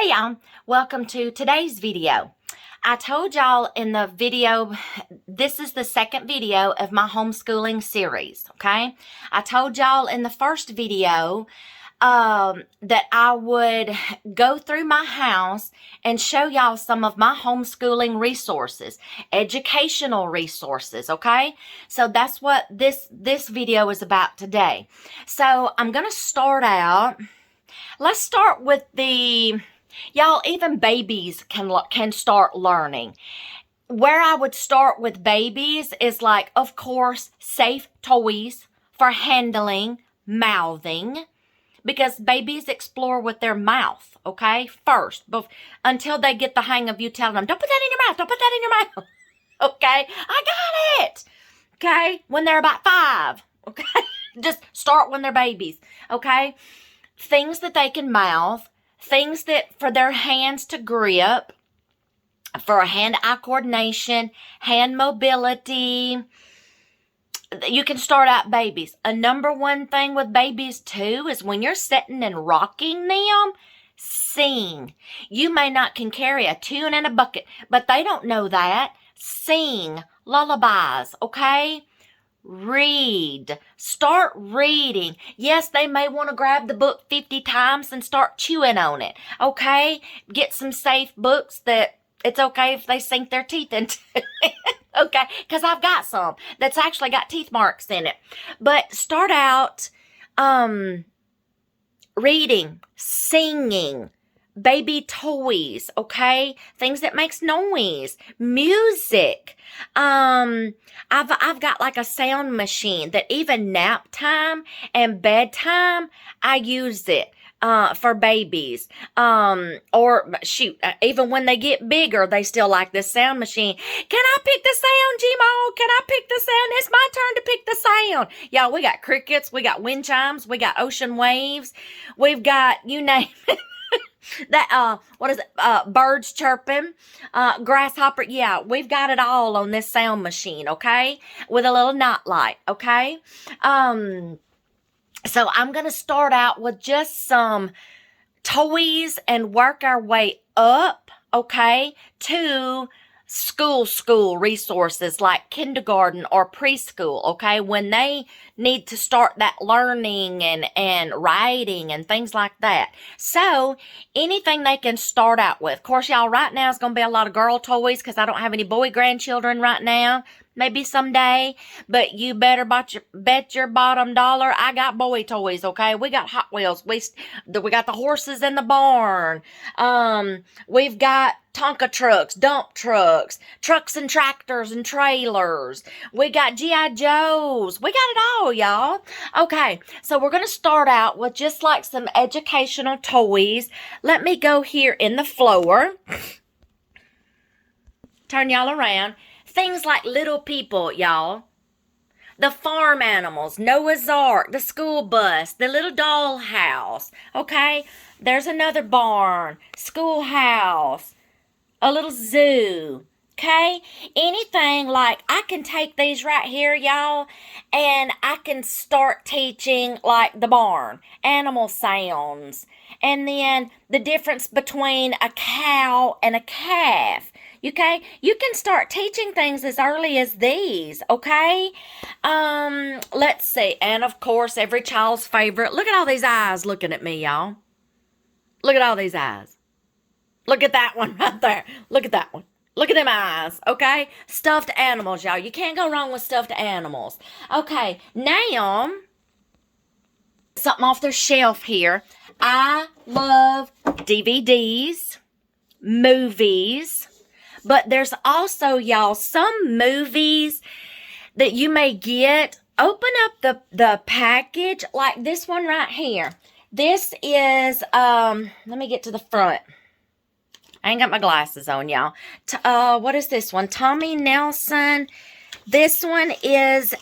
Hey y'all, welcome to today's video. I told y'all in the video, this is the second video of my homeschooling series, okay? I told y'all in the first video that I would go through my house and show y'all some of my homeschooling resources, educational resources, okay? So that's what this video is about today. So I'm going to start out. Let's start with y'all, even babies can start learning. Where I would start with babies is like, of course, safe toys for handling, mouthing, because babies explore with their mouth, okay, first, until they get the hang of you telling them, don't put that in your mouth, don't put that in your mouth, okay? I got it, okay? When they're about 5, okay? Just start when they're babies, okay? Things that they can mouth, things that for their hands to grip, for hand-eye coordination, hand mobility. You can start out babies. A number one thing with babies too is when you're sitting and rocking them, sing. You may not can carry a tune and a bucket, but they don't know that. Sing lullabies, okay? Read. Start reading. Yes, they may want to grab the book 50 times and start chewing on it. Okay? Get some safe books that it's okay if they sink their teeth into it. Okay? Because I've got some that's actually got teeth marks in it. But start out reading, singing, baby toys, okay? Things that makes noise, music. I've got like a sound machine that even nap time and bedtime, I use it for babies. Even when they get bigger, they still like this sound machine. Can I pick the sound, G-Mo? Can I pick the sound? It's my turn to pick the sound. Y'all, we got crickets, we got wind chimes, we got ocean waves, we've got, you name it. Birds chirping, grasshopper. Yeah, we've got it all on this sound machine, okay? With a little night light, okay? So I'm going to start out with just some toys and work our way up, okay, to school resources like kindergarten or preschool, okay, when they need to start that learning and writing and things like that. So anything they can start out with. Of course, y'all, right now is going to be a lot of girl toys because I don't have any boy grandchildren right now. Maybe someday, but you better bet your bottom dollar I got boy toys, okay? We got Hot Wheels. We got the horses in the barn. We've got Tonka trucks, dump trucks, trucks and tractors and trailers. We got G.I. Joes. We got it all, y'all. Okay, so we're going to start out with just like some educational toys. Let me go here in the floor. Turn y'all around. Things like little people, y'all. The farm animals, Noah's Ark, the school bus, the little dollhouse, okay? There's another barn, schoolhouse, a little zoo, okay? Anything like, I can take these right here, y'all, and I can start teaching like the barn, animal sounds, and then the difference between a cow and a calf. Okay, you can start teaching things as early as these, okay? Let's see. And of course, every child's favorite. Look at all these eyes looking at me, y'all. Look at all these eyes. Look at that one right there. Look at that one. Look at them eyes, okay? Stuffed animals, y'all. You can't go wrong with stuffed animals. Okay, now, something off the shelf here. I love DVDs, movies. But there's also, y'all, some movies that you may get. Open up the package, like this one right here. This is, let me get to the front. I ain't got my glasses on, y'all. What is this one? Tommy Nelson. This one is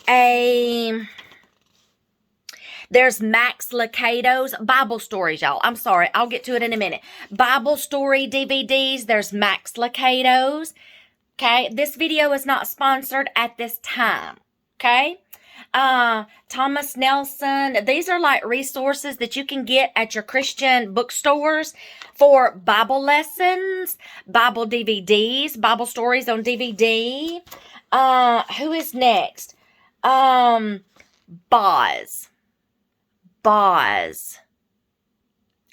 there's Max Lucado's Bible stories, y'all. I'm sorry. I'll get to it in a minute. Bible story DVDs. There's Max Lucado's. Okay. This video is not sponsored at this time. Okay. Thomas Nelson. These are like resources that you can get at your Christian bookstores for Bible lessons, Bible DVDs, Bible stories on DVD. Who is next? Boz. Boz.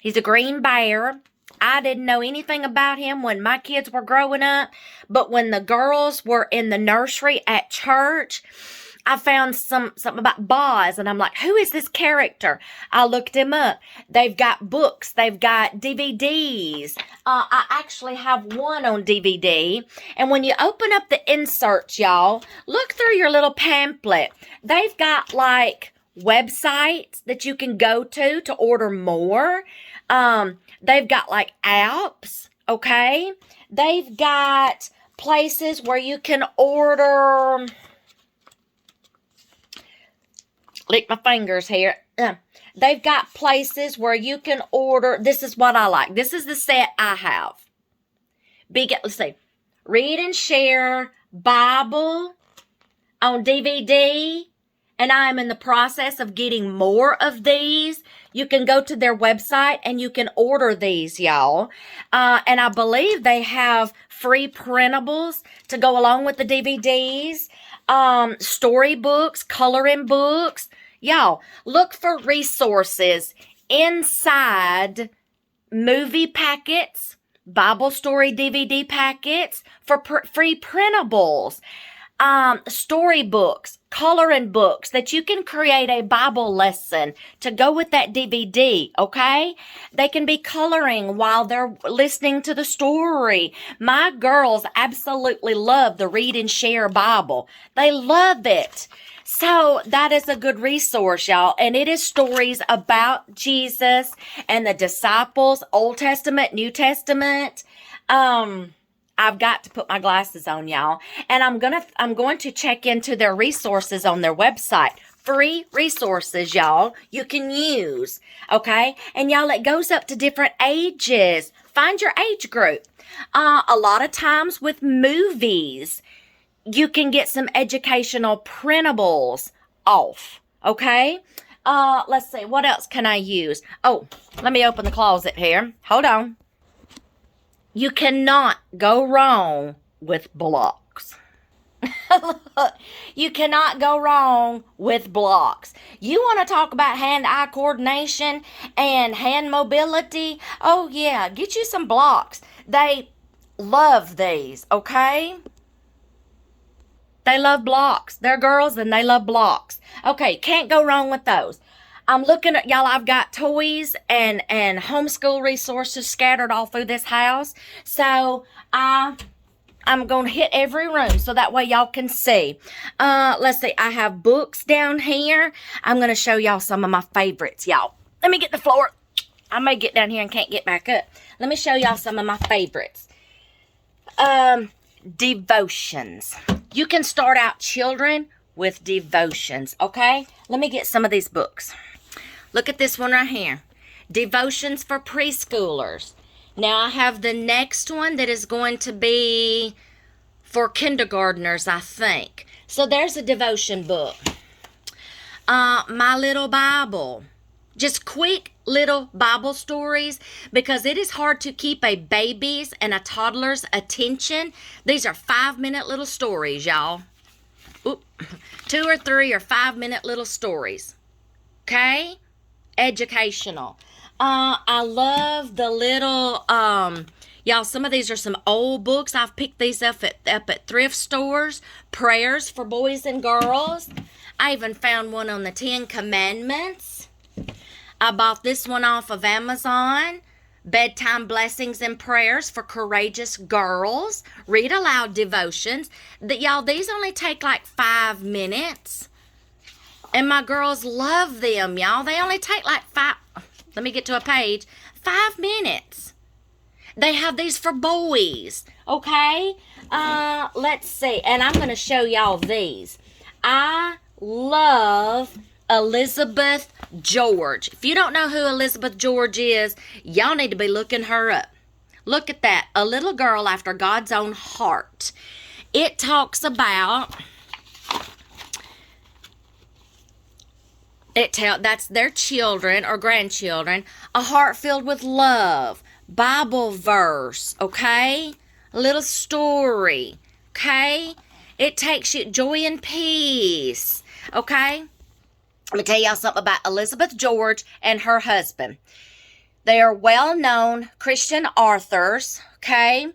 He's a green bear. I didn't know anything about him when my kids were growing up, but when the girls were in the nursery at church, I found something about Boz, and I'm like, who is this character? I looked him up. They've got books. They've got DVDs. I actually have one on DVD, and when you open up the inserts, y'all, look through your little pamphlet. They've got, like, websites that you can go to order more. They've got like apps, okay? They've got places where you can order, lick my fingers here. They've got places where you can order, this is what I like. This is the set I have. Let's see, Read and Share Bible on DVD. And I am in the process of getting more of these. You can go to their website and you can order these, y'all. And I believe they have free printables to go along with the DVDs, storybooks, coloring books. Y'all, look for resources inside movie packets, Bible story DVD packets for free printables. Storybooks, coloring books that you can create a Bible lesson to go with that DVD, okay? They can be coloring while they're listening to the story. My girls absolutely love the Read and Share Bible. They love it. So that is a good resource, y'all. And it is stories about Jesus and the disciples, Old Testament, New Testament. I've got to put my glasses on, y'all. And I'm going to check into their resources on their website. Free resources, y'all, you can use. Okay? And y'all, it goes up to different ages. Find your age group. A lot of times with movies, you can get some educational printables off. Okay? Let's see. What else can I use? Oh, let me open the closet here. Hold on. You cannot go wrong with blocks. You cannot go wrong with blocks. You want to talk about hand-eye coordination and hand mobility? Oh, yeah. Get you some blocks. They love these, okay? They love blocks. They're girls and they love blocks. Okay, can't go wrong with those. I'm looking at, y'all, I've got toys and homeschool resources scattered all through this house. So, I'm going to hit every room so that way y'all can see. Let's see, I have books down here. I'm going to show y'all some of my favorites, y'all. Let me get the floor. I may get down here and can't get back up. Let me show y'all some of my favorites. Devotions. You can start out children with devotions, okay? Let me get some of these books. Look at this one right here. Devotions for preschoolers. Now I have the next one that is going to be for kindergartners, I think. So there's a devotion book. My Little Bible. Just quick little Bible stories because it is hard to keep a baby's and a toddler's attention. These are 5-minute little stories, y'all. Oop. 2 or 3 or 5-minute little stories. Okay? Educational. I love the little, y'all, some of these are some old books. I've picked these up at thrift stores. Prayers for boys and girls. I even found one on the 10 Commandments. I bought this one off of Amazon. Bedtime Blessings and Prayers for Courageous Girls. Read aloud devotions. Y'all, these only take like 5 minutes. And my girls love them, y'all. They only take like 5, let me get to a page, 5 minutes. They have these for boys, okay? Let's see. And I'm going to show y'all these. I love Elizabeth George. If you don't know who Elizabeth George is, y'all need to be looking her up. Look at that. A little girl after God's own heart. It talks about That's their children or grandchildren. A heart filled with love. Bible verse, okay? A little story, okay? It takes you joy and peace, okay? Let me tell y'all something about Elizabeth George and her husband. They are well-known Christian authors, okay?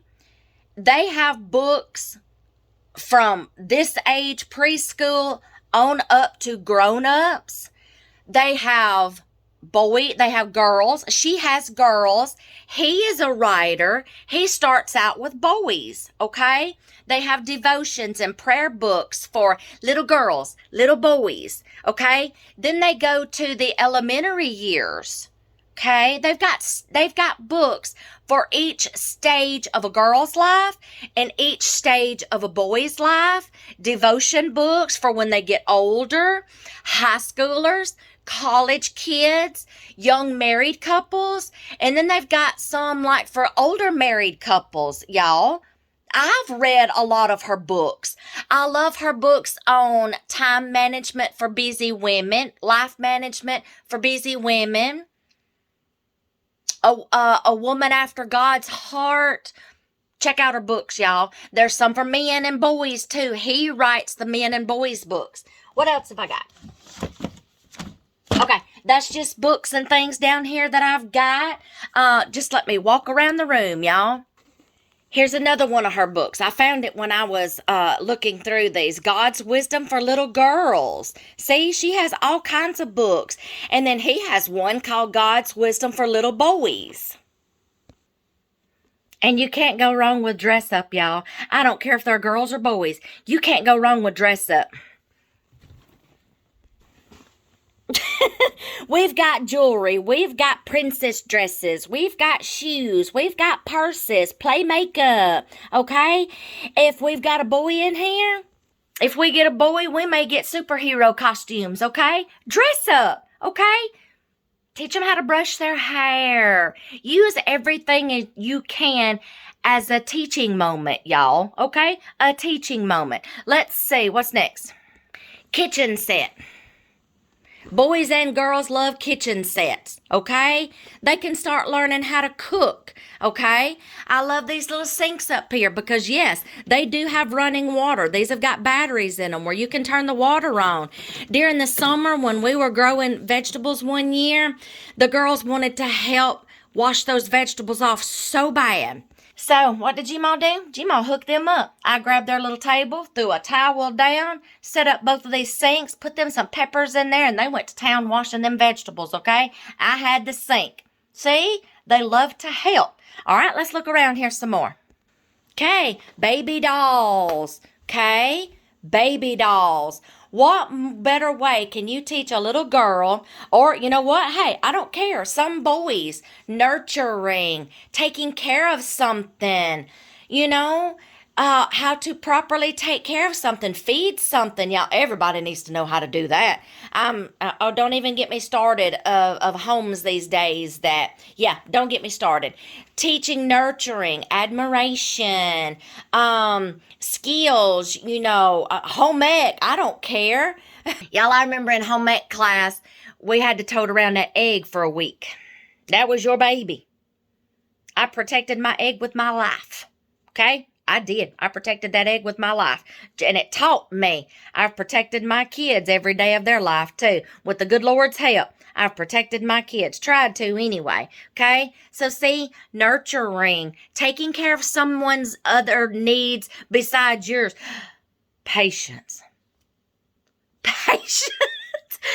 They have books from this age, preschool, on up to grown-ups. They have girls. She has girls. He is a writer. He starts out with boys, okay? They have devotions and prayer books for little girls, little boys, okay? Then they go to the elementary years, okay? They've got books for each stage of a girl's life and each stage of a boy's life. Devotion books for when they get older, high schoolers, college kids, young married couples, and then they've got some like for older married couples, y'all. I've read a lot of her books. I love her books on time management for busy women, life management for busy women, a woman after God's heart. Check out her books, y'all. There's some for men and boys too. He writes the men and boys books. What else have I got? Okay, that's just books and things down here that I've got. Just let me walk around the room, y'all. Here's another one of her books. I found it when I was looking through these. God's Wisdom for Little Girls. See, she has all kinds of books. And then he has one called God's Wisdom for Little Boys. And you can't go wrong with dress up, y'all. I don't care if they're girls or boys. You can't go wrong with dress up. We've got jewelry, we've got princess dresses, we've got shoes, we've got purses, play makeup, okay? If we've got a boy in here, if we get a boy, we may get superhero costumes, okay? Dress up, okay? Teach them how to brush their hair. Use everything you can as a teaching moment, y'all, okay? A teaching moment. Let's see, what's next? Kitchen set. Boys and girls love kitchen sets, okay? They can start learning how to cook, okay? I love these little sinks up here because, yes, they do have running water. These have got batteries in them where you can turn the water on. During the summer when we were growing vegetables one year, the girls wanted to help wash those vegetables off so bad. So, what did G-Ma do? G-Ma hooked them up. I grabbed their little table, threw a towel down, set up both of these sinks, put them some peppers in there, and they went to town washing them vegetables, okay? I had the sink. See? They love to help. All right, let's look around here some more. Okay, baby dolls. Okay, baby dolls. What better way can you teach a little girl, or you know what? Hey, I don't care. Some boys, nurturing, taking care of something, you know, how to properly take care of something, feed something. Y'all, everybody needs to know how to do that. Don't even get me started of homes these days that, yeah, don't get me started. Teaching, nurturing, admiration, skills, you know, home ec, I don't care. Y'all, I remember in home ec class, we had to tote around that egg for a week. That was your baby. I protected my egg with my life, okay? I did. I protected that egg with my life. And it taught me. I've protected my kids every day of their life, too. With the good Lord's help, I've protected my kids. Tried to anyway. Okay? So see, nurturing, taking care of someone's other needs besides yours. Patience. Patience.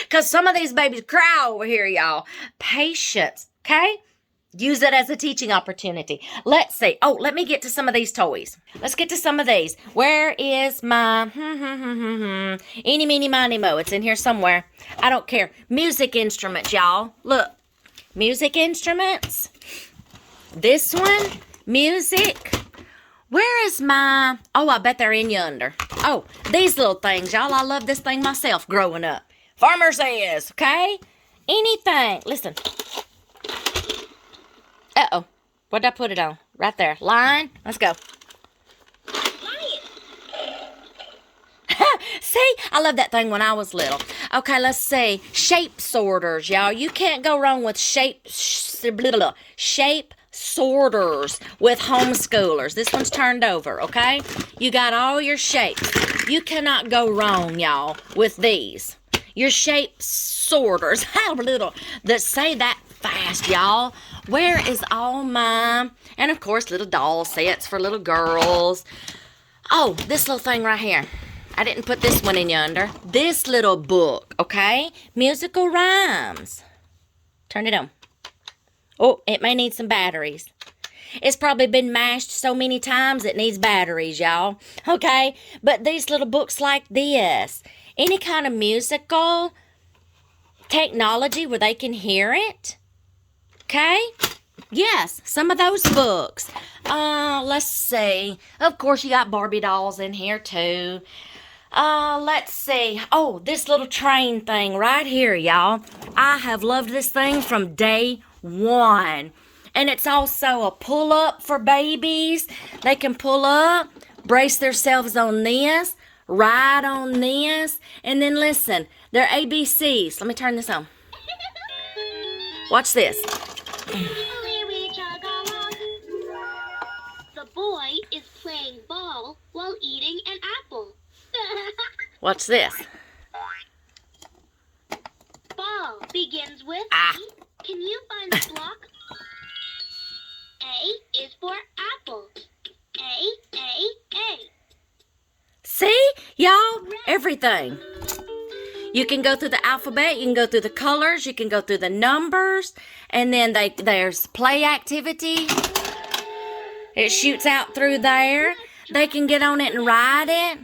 Because some of these babies cry over here, y'all. Patience. Okay? Use it as a teaching opportunity. Let's see. Oh, let me get to some of these toys. Let's get to some of these. Where is my eeny, meeny, miny, mo? It's in here somewhere. I don't care. Music instruments, y'all. Look. Music instruments. This one. Music. Where is my... Oh, I bet they're in yonder. Oh, these little things, y'all. I love this thing myself growing up. Farmer says, okay? Anything. Listen. Uh-oh. What did I put it on? Right there. Line. Let's go. See? I love that thing when I was little. Okay, let's see. Shape sorters, y'all. You can't go wrong with shape sorters with homeschoolers. This one's turned over, okay? You got all your shapes. You cannot go wrong, y'all, with these. Your shape sorters. How little that say that fast, y'all. Where is all my, and of course, little doll sets for little girls. Oh, this little thing right here. I didn't put this one in yonder. This little book, okay? Musical rhymes. Turn it on. Oh, it may need some batteries. It's probably been mashed so many times it needs batteries, y'all. Okay? But these little books like this, any kind of musical technology where they can hear it, okay? Yes, some of those books. Let's see. Of course, you got Barbie dolls in here, too. Let's see. Oh, this little train thing right here, y'all. I have loved this thing from day one. And it's also a pull-up for babies. They can pull up, brace themselves on this, ride on this, and then listen. They're ABCs. Let me turn this on. Watch this. The boy is playing ball while eating an apple. Watch this. Ball begins with E. Can you find the block? A is for apple. A. See? Y'all, everything. You can go through the alphabet, you can go through the colors, you can go through the numbers, and then there's play activity. It shoots out through there. They can get on it and ride it.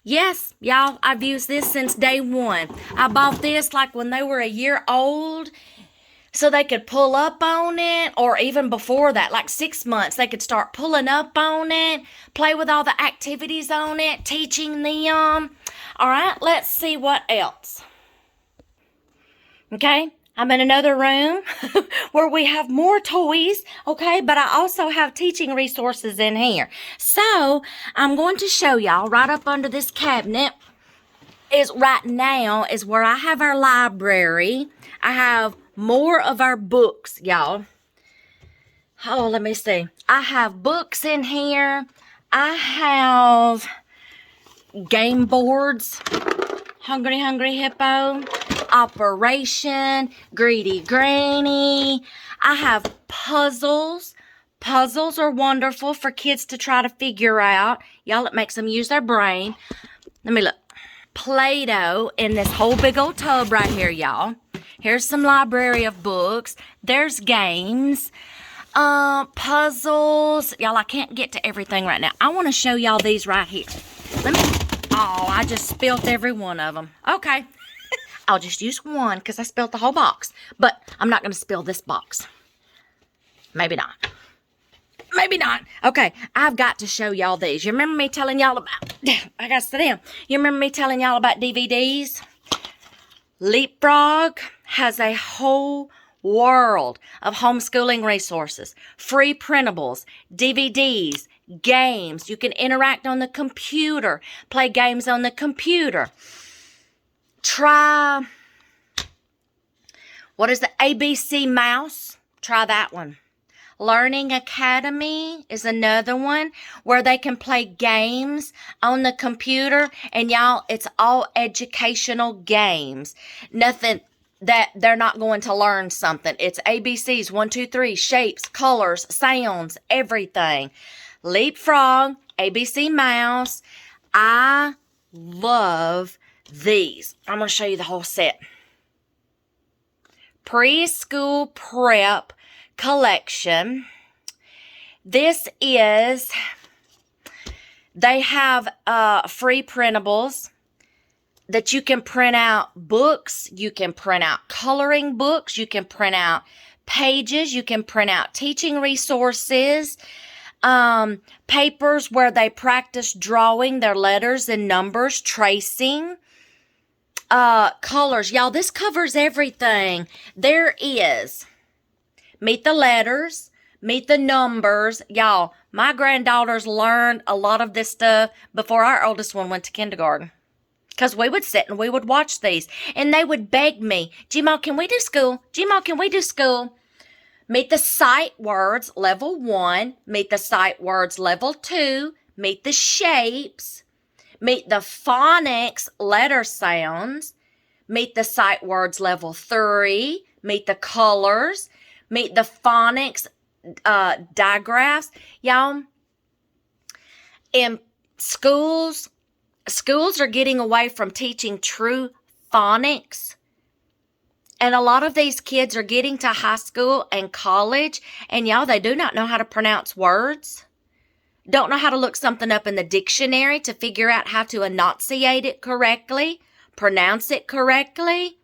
Yes, y'all, I've used this since day one. I bought this like when they were a year old so they could pull up on it, or even before that, like 6 months, they could start pulling up on it, play with all the activities on it, teaching them. All right, let's see what else. Okay, I'm in another room where we have more toys, okay, but I also have teaching resources in here. So I'm going to show y'all right up under this cabinet right now is where I have our library. I have more of our books, y'all. Oh, let me see. I have books in here. I have game boards. Hungry Hungry Hippo, Operation, Greedy Granny. I have puzzles. Puzzles are wonderful for kids to try to figure out. Y'all, it makes them use their brain. Let me look. Play-Doh in this whole big old tub right here, y'all. Here's some library of books. There's games. Puzzles. Y'all, I can't get to everything right now. I want to show y'all these right here. Oh, I just spilt every one of them. Okay. I'll just use one because I spilled the whole box. But I'm not going to spill this box. Maybe not. Maybe not. Okay, I've got to show y'all these. You remember me telling y'all about... I got to sit down. You remember me telling y'all about DVDs? Leapfrog has a whole world of homeschooling resources. Free printables, DVDs, games. You can interact on the computer, play games on the computer. Try, what is the ABC Mouse? Try that one. Learning Academy is another one where they can play games on the computer. And y'all, it's all educational games. Nothing that they're not going to learn something. It's ABCs, 1, 2, 3, shapes, colors, sounds, everything. Leapfrog, ABC Mouse. I love these. I'm going to show you the whole set. Preschool Prep Collection. This is, they have free printables that you can print out books, you can print out coloring books, you can print out pages, you can print out teaching resources, papers where they practice drawing their letters and numbers, tracing, colors. Y'all, this covers everything. There is meet the letters, meet the numbers. Y'all, my granddaughters learned a lot of this stuff before our oldest one went to kindergarten. because we would sit and we would watch these. And they would beg me, Gmo, can we do school? Gmo, can we do school? Meet the sight words, level 1. Meet the sight words, level 2. Meet the shapes. Meet the phonics, letter sounds. Meet the sight words, level 3. Meet the colors. Meet the phonics, digraphs. Y'all, in schools are getting away from teaching true phonics. And a lot of these kids are getting to high school and college, and y'all, they do not know how to pronounce words. Don't know how to look something up in the dictionary to figure out how to enunciate it correctly, pronounce it correctly.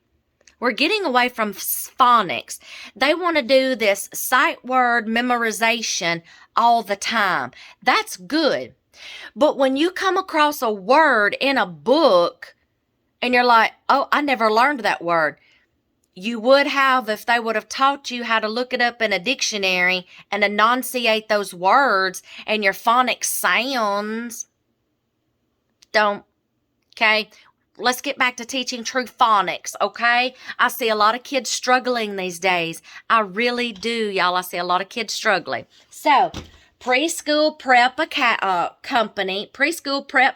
We're getting away from phonics. They want to do this sight word memorization all the time. That's good. But when you come across a word in a book and you're like, oh, I never learned that word. You would have if they would have taught you how to look it up in a dictionary and enunciate those words and your phonic sounds. Don't. Okay? Let's get back to teaching true phonics, okay? I see a lot of kids struggling these days. I really do, y'all. I see a lot of kids struggling. So, preschool prep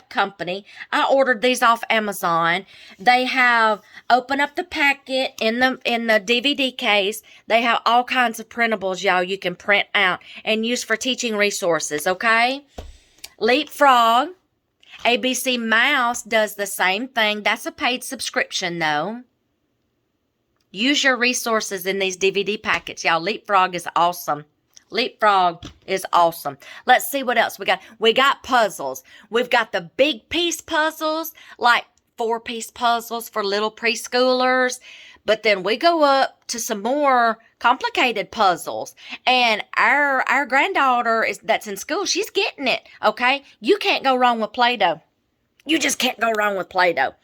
company. I ordered these off Amazon. They have, open up the packet in the DVD case. They have all kinds of printables, y'all, you can print out and use for teaching resources, okay? Leapfrog. ABC Mouse does the same thing. That's a paid subscription, though. Use your resources in these DVD packets, y'all. Leapfrog is awesome. Leapfrog is awesome. Let's see what else we got. We got puzzles. We've got the big piece puzzles, like 4-piece puzzles for little preschoolers. But then we go up to some more complicated puzzles. And our granddaughter that's in school, she's getting it, okay? You can't go wrong with Play-Doh. You just can't go wrong with Play-Doh.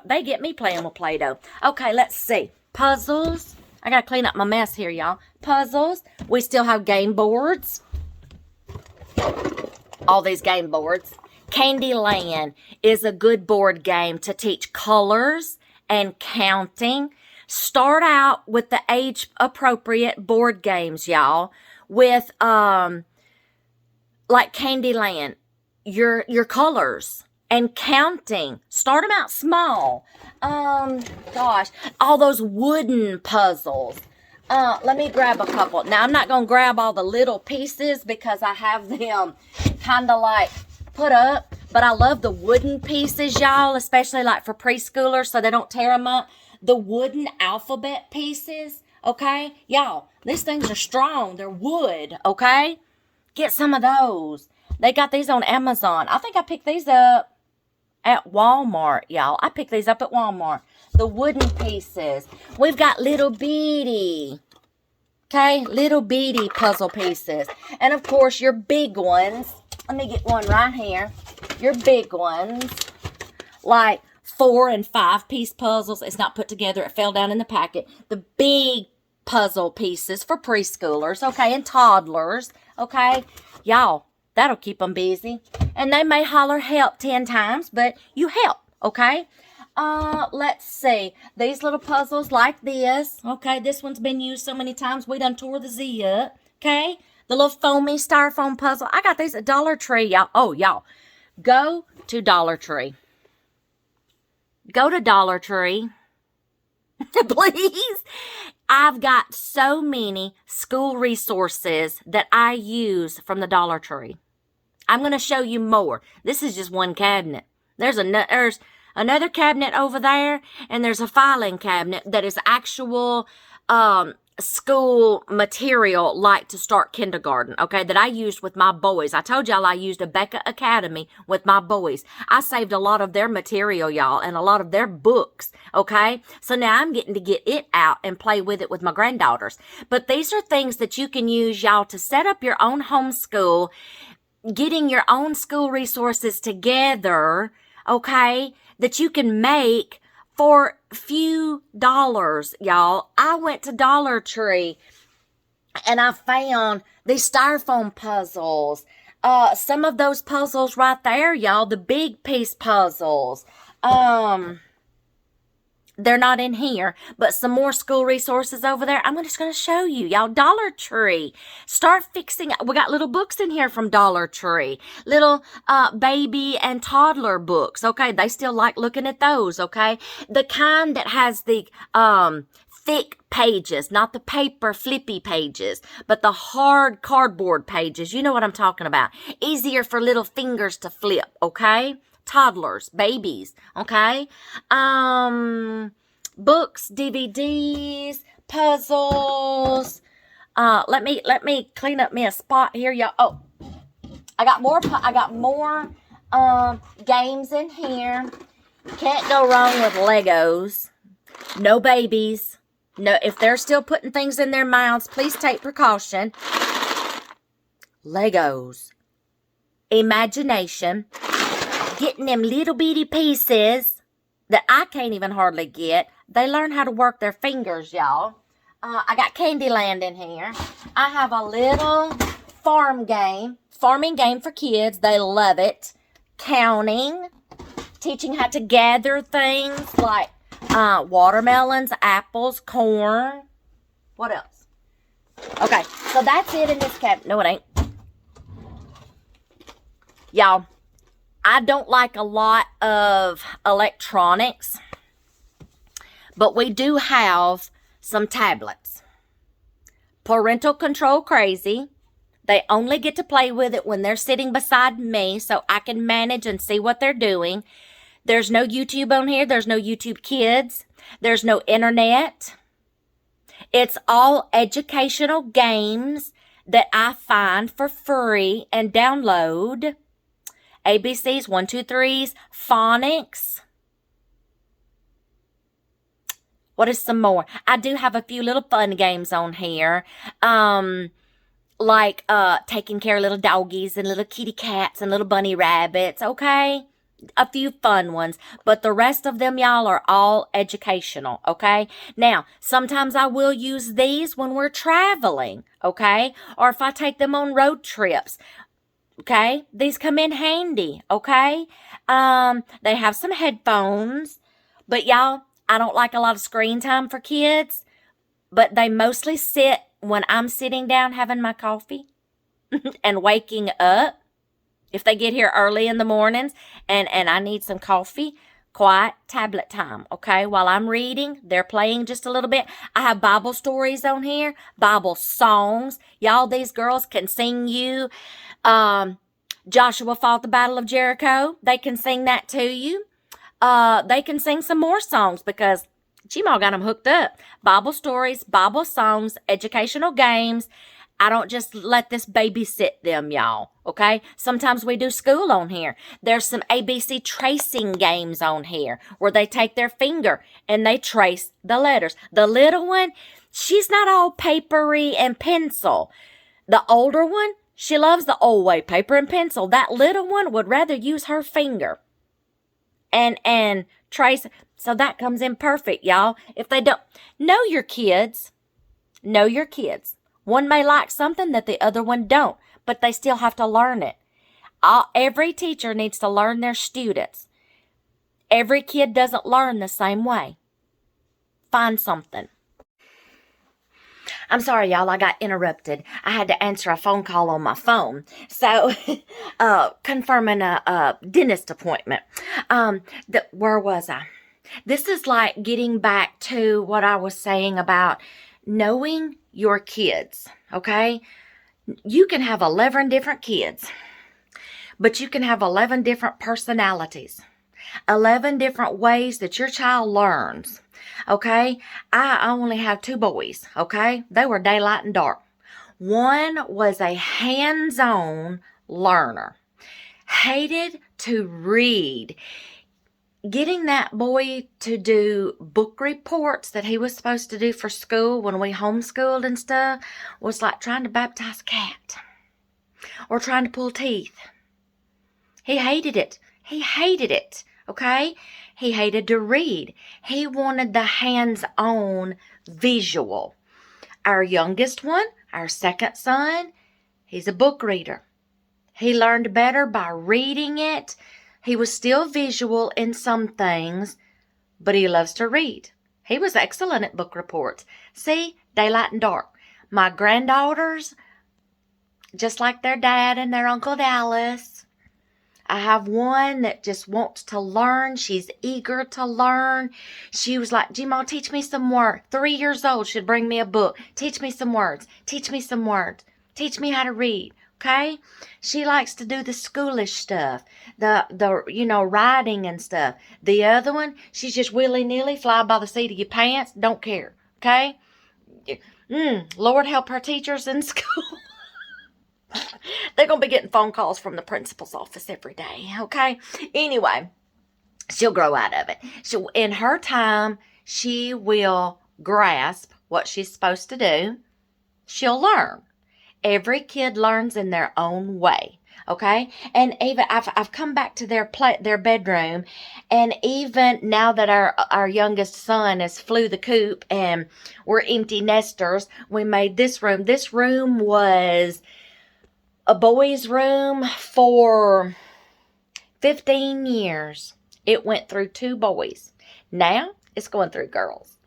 They get me playing with Play-Doh. Okay, let's see. Puzzles. I got to clean up my mess here, y'all. Puzzles. We still have game boards. All these game boards. Candyland is a good board game to teach colors and counting. Start out with the age-appropriate board games, y'all. With, like Candyland, your colors and counting. Start them out small. Gosh, all those wooden puzzles. Let me grab a couple. Now, I'm not going to grab all the little pieces because I have them kind of like put up. But I love the wooden pieces, y'all, especially like for preschoolers so they don't tear them up. The wooden alphabet pieces, okay? Y'all, these things are strong. They're wood, okay? Get some of those. They got these on Amazon. I think I picked these up at Walmart, y'all. I picked these up at Walmart. The wooden pieces. We've got little bitty, okay? Little bitty puzzle pieces. And, of course, your big ones. Let me get one right here. Your big ones, like 4- and 5-piece puzzles. It's not put together. It fell down in the packet. The big puzzle pieces for preschoolers, okay, and toddlers, okay. Y'all, that'll keep them busy. And they may holler help 10 times, but you help, okay. Let's see. These little puzzles like this, okay. This one's been used so many times, we done tore the Z up, okay. The little foamy styrofoam puzzle. I got these at Dollar Tree, y'all. Oh, y'all. Go to Dollar Tree. Go to Dollar Tree. Please. I've got so many school resources that I use from the Dollar Tree. I'm going to show you more. This is just one cabinet. There's another cabinet over there, and there's a filing cabinet that is actual school material like to start kindergarten, okay, that I used with my boys. I told y'all I used a Becca Academy with my boys. I saved a lot of their material, y'all, and a lot of their books, okay? So now I'm getting to get it out and play with it with my granddaughters. But these are things that you can use, y'all, to set up your own homeschool, getting your own school resources together, okay, that you can make for few dollars, y'all. I went to Dollar Tree and I found these styrofoam puzzles. Some of those puzzles right there, y'all, the big piece puzzles. They're not in here, but some more school resources over there. I'm just going to show you. Y'all, Dollar Tree. Start fixing. We got little books in here from Dollar Tree. Little baby and toddler books. Okay, they still like looking at those, okay? The kind that has the thick pages, not the paper flippy pages, but the hard cardboard pages. You know what I'm talking about. Easier for little fingers to flip, okay? Toddlers, babies, okay? Books, DVDs, puzzles. Let me clean up me a spot here, y'all. Oh, I got more games in here. Can't go wrong with Legos. No babies. No, if they're still putting things in their mouths, please take precaution. Legos. Imagination. Getting them little bitty pieces that I can't even hardly get. They learn how to work their fingers, y'all. I got Candyland in here. I have a little farming game for kids. They love it. Counting. Teaching how to gather things like watermelons, apples, corn. What else? Okay, so that's it in this cabinet. No, it ain't. Y'all, I don't like a lot of electronics, but we do have some tablets. Parental control crazy. They only get to play with it when they're sitting beside me so I can manage and see what they're doing. There's no YouTube on here. There's no YouTube Kids. There's no internet. It's all educational games that I find for free and download. ABCs, 1, 2, 3s, phonics. What is some more? I do have a few little fun games on here. Like taking care of little doggies and little kitty cats and little bunny rabbits, okay? A few fun ones, but the rest of them, y'all, are all educational, okay? Now, sometimes I will use these when we're traveling, okay? Or if I take them on road trips, okay? These come in handy, okay? They have some headphones, but y'all, I don't like a lot of screen time for kids, but they mostly sit when I'm sitting down having my coffee and waking up. If they get here early in the mornings and I need some coffee, quiet tablet time, okay? While I'm reading, they're playing just a little bit. I have Bible stories on here, Bible songs. Y'all, these girls can sing you. Joshua fought the Battle of Jericho. They can sing that to you. They can sing some more songs because Gmail got them hooked up. Bible stories, Bible songs, educational games. I don't just let this babysit them, y'all, okay? Sometimes we do school on here. There's some ABC tracing games on here where they take their finger and they trace the letters. The little one, she's not all papery and pencil. The older one, she loves the old way, paper and pencil. That little one would rather use her finger and trace. So that comes in perfect, y'all. If they don't know your kids, know your kids. One may like something that the other one don't, but they still have to learn it. Every teacher needs to learn their students. Every kid doesn't learn the same way. Find something. I'm sorry, y'all, I got interrupted. I had to answer a phone call on my phone. So, confirming a dentist appointment. Where was I? This is like getting back to what I was saying about knowing your kids, okay? You can have 11 different kids, but you can have 11 different personalities, 11 different ways that your child learns, okay? I only have 2 boys, okay? They were daylight and dark. One was a hands-on learner, hated to read. Getting that boy to do book reports that he was supposed to do for school when we homeschooled and stuff was like trying to baptize a cat or trying to pull teeth. He hated it. He hated it, okay? He hated to read. He wanted the hands-on visual. Our youngest one, our second son, he's a book reader. He learned better by reading it He was still visual in some things, but he loves to read. He was excellent at book reports. See, daylight and dark. My granddaughters, just like their dad and their Uncle Dallas, I have one that just wants to learn. She's eager to learn. She was like, G-Ma, teach me some words. 3 years old, she'd bring me a book. Teach me some words. Teach me some words. Teach me how to read. Okay? She likes to do the schoolish stuff. The writing and stuff. The other one, she's just willy-nilly, fly by the seat of your pants. Don't care. Okay? Lord help her teachers in school. They're going to be getting phone calls from the principal's office every day, okay? Anyway, she'll grow out of it. In her time, she will grasp what she's supposed to do. She'll learn. Every kid learns in their own way, okay? And even I've come back to their bedroom, and even now that our youngest son has flew the coop and we're empty nesters, we made this room. This room was a boys' room for 15 years. It went through 2 boys. Now it's going through girls.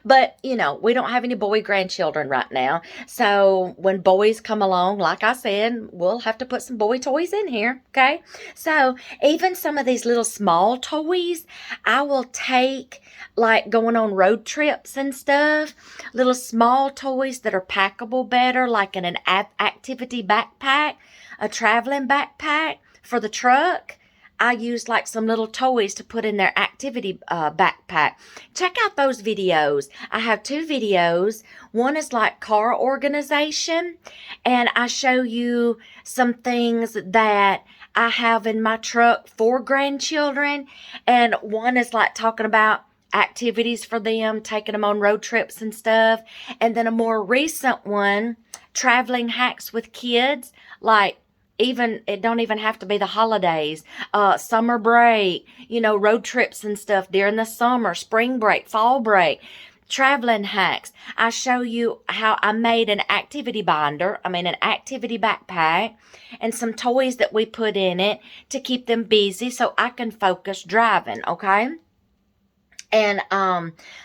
But, we don't have any boy grandchildren right now. So when boys come along, like I said, we'll have to put some boy toys in here, okay? So even some of these little small toys, I will take, like going on road trips and stuff. Little small toys that are packable better, like in an activity backpack, a traveling backpack for the truck. I use like some little toys to put in their activity backpack. Check out those videos. I have 2 videos. One is like car organization, and I show you some things that I have in my truck for grandchildren. And one is like talking about activities for them, taking them on road trips and stuff. And then a more recent one, traveling hacks with kids, like it don't even have to be the holidays, summer break, road trips and stuff during the summer, spring break, fall break, traveling hacks. I show you how I made an activity binder, an activity backpack, and some toys that we put in it to keep them busy so I can focus driving, okay? And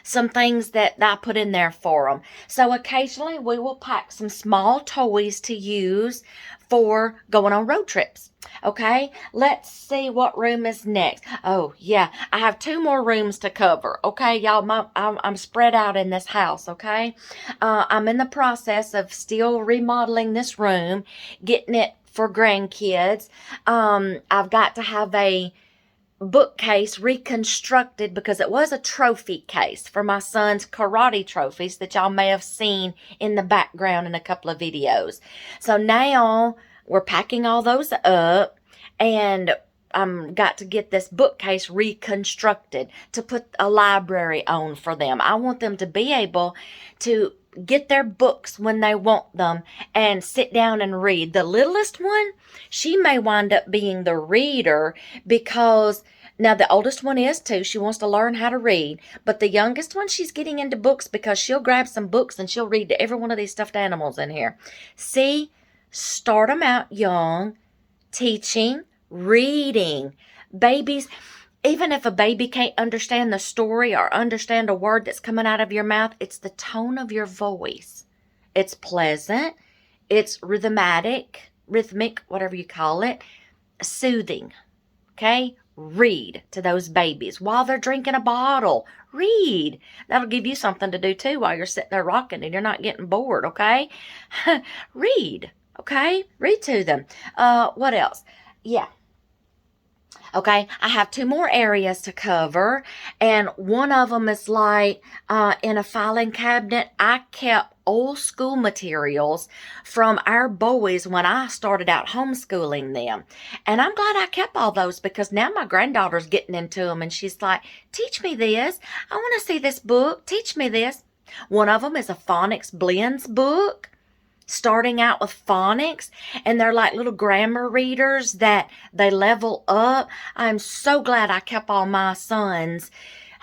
some things that I put in there for them. So occasionally we will pack some small toys to use for going on road trips. Okay, let's see what room is next. Oh, yeah, I have 2 more rooms to cover. Okay, y'all, I'm spread out in this house, okay? I'm in the process of still remodeling this room, getting it for grandkids. I've got to have a bookcase reconstructed because it was a trophy case for my son's karate trophies that y'all may have seen in the background in a couple of videos. So now we're packing all those up, and I'm got to get this bookcase reconstructed to put a library on for them. I want them to be able to get their books when they want them and sit down and read. The littlest one, she may wind up being the reader because now the oldest one is too. She wants to learn how to read. But the youngest one, she's getting into books because she'll grab some books and she'll read to every one of these stuffed animals in here. See, start them out young, teaching, reading. Babies, even if a baby can't understand the story or understand a word that's coming out of your mouth, it's the tone of your voice. It's pleasant. It's rhythmic, whatever you call it, soothing. Okay? Read to those babies while they're drinking a bottle. Read. That'll give you something to do too while you're sitting there rocking and you're not getting bored, okay? Read, okay? Read to them. What else? Yeah. Okay, I have 2 more areas to cover, and one of them is like in a filing cabinet. I kept old school materials from our boys when I started out homeschooling them, and I'm glad I kept all those because now my granddaughter's getting into them, and she's like, teach me this. I want to see this book. Teach me this. One of them is a phonics blends book, starting out with phonics, and they're like little grammar readers that they level up. I'm so glad I kept all my son's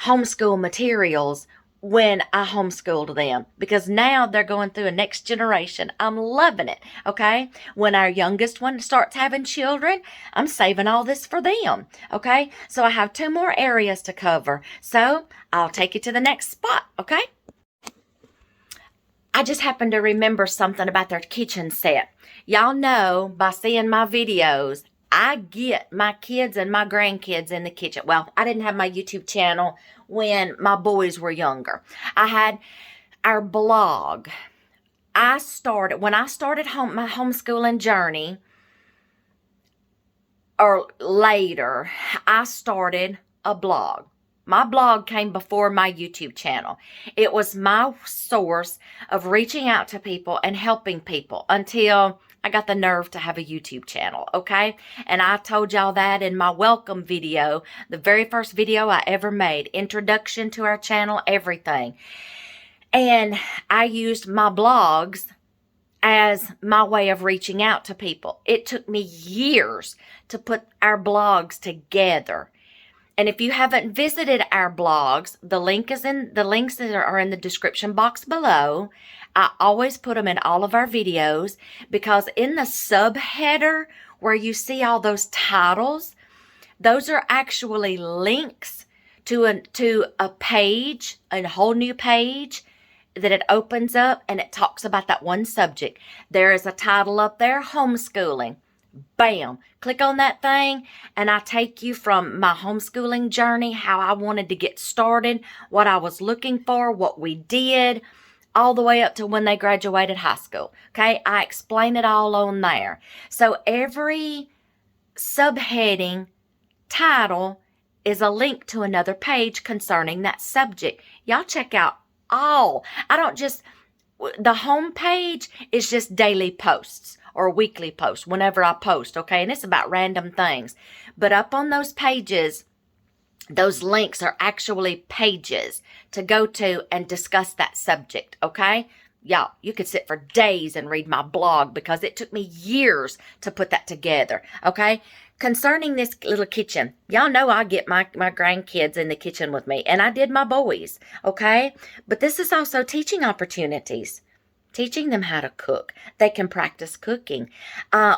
homeschool materials when I homeschooled them, because now they're going through a next generation. I'm loving it. Okay. When our youngest one starts having children, I'm saving all this for them. Okay. So I have 2 more areas to cover. So I'll take you to the next spot. Okay. I just happened to remember something about their kitchen set. Y'all know by seeing my videos, I get my kids and my grandkids in the kitchen. Well, I didn't have my YouTube channel when my boys were younger. I had our blog. When I started my homeschooling journey, or later, I started a blog. My blog came before my YouTube channel. It was my source of reaching out to people and helping people until I got the nerve to have a YouTube channel, okay? And I told y'all that in my welcome video, the very first video I ever made, introduction to our channel, everything. And I used my blogs as my way of reaching out to people. It took me years to put our blogs together. And if you haven't visited our blogs, the links are in the description box below. I always put them in all of our videos, because in the subheader where you see all those titles, those are actually links to a page, a whole new page that it opens up, and it talks about that one subject. There is a title up there, homeschooling. Bam, click on that thing and I take you from my homeschooling journey, how I wanted to get started, what I was looking for, what we did, all the way up to when they graduated high school. Okay, I explain it all on there. So every subheading title is a link to another page concerning that subject. Y'all check out all. The home page is just daily posts or weekly posts whenever I post, okay? And it's about random things. But up on those pages, those links are actually pages to go to and discuss that subject, okay? Y'all, you could sit for days and read my blog because it took me years to put that together, okay? Concerning this little kitchen, y'all know I get my grandkids in the kitchen with me, and I did my boys, okay? But this is also teaching opportunities. Teaching them how to cook. They can practice cooking.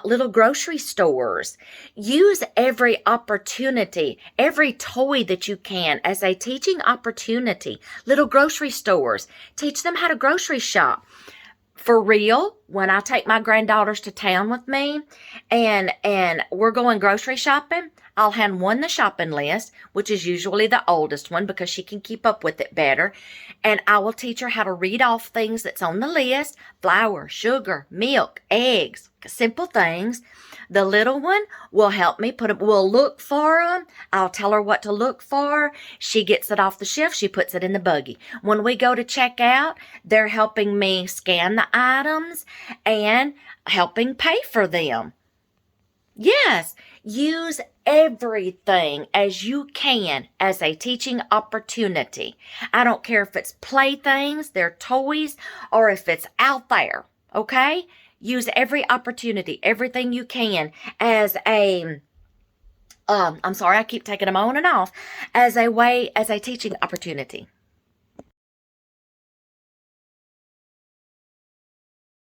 Little grocery stores. Use every opportunity, every toy that you can as a teaching opportunity. Little grocery stores. Teach them how to grocery shop. For real, when I take my granddaughters to town with me and we're going grocery shopping, I'll hand one the shopping list, which is usually the oldest one because she can keep up with it better. And I will teach her how to read off things that's on the list: flour, sugar, milk, eggs, simple things. The little one will help me we'll look for them. I'll tell her what to look for. She gets it off the shelf. She puts it in the buggy. When we go to check out, they're helping me scan the items and helping pay for them. Yes, use everything as you can as a teaching opportunity. I don't care if it's playthings, they're toys, or if it's out there, okay? Use every opportunity, everything you can as I'm sorry, I keep taking them on and off, as a teaching opportunity.